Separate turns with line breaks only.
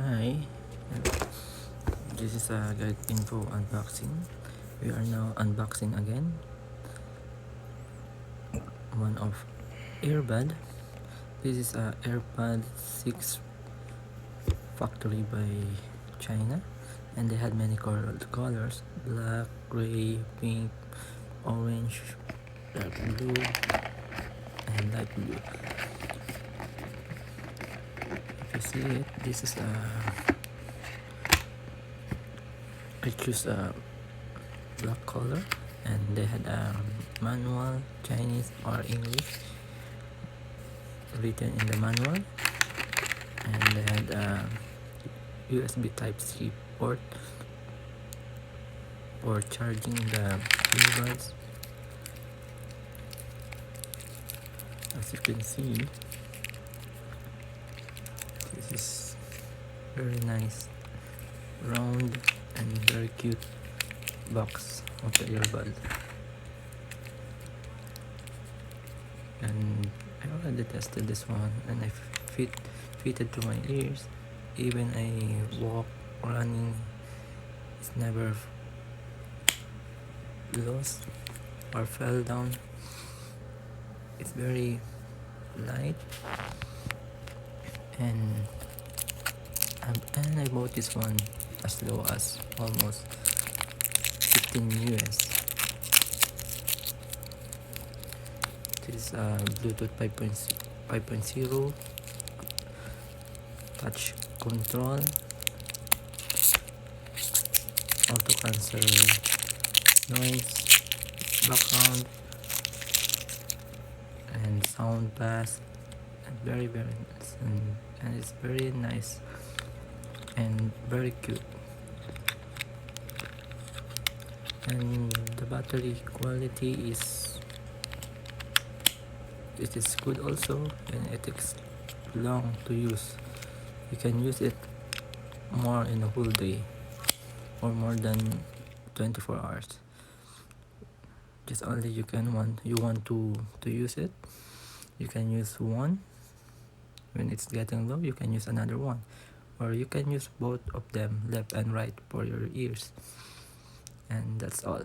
Hi, this is a guide info unboxing. We are now unboxing again one of earbud. This is a AirPod 6 factory by China, and they had many colors: black, gray, pink, orange, dark blue, and light blue. If you see it, this is I choose a black color, and they had a manual, Chinese or English written in the manual, and they had a USB Type-C port for charging the earbuds. As you can see, this is very nice, round and very cute box of the earbud. And I already tested this one, and I fitted to my ears. Even I walk, running, it's never lost or fell down. It's very light, and I bought this one as low as almost 15 US. This is Bluetooth 5.0 touch control, auto cancel noise, background, and sound bass, and very nice, and it's very nice and very cute. And the battery quality is good also, and it takes long to use. You can use it more in a whole day or more than 24 hours. Just only you want to use it, you can use one. When it's getting low, you can use another one, or you can use both of them, left and right, for your ears. And that's all.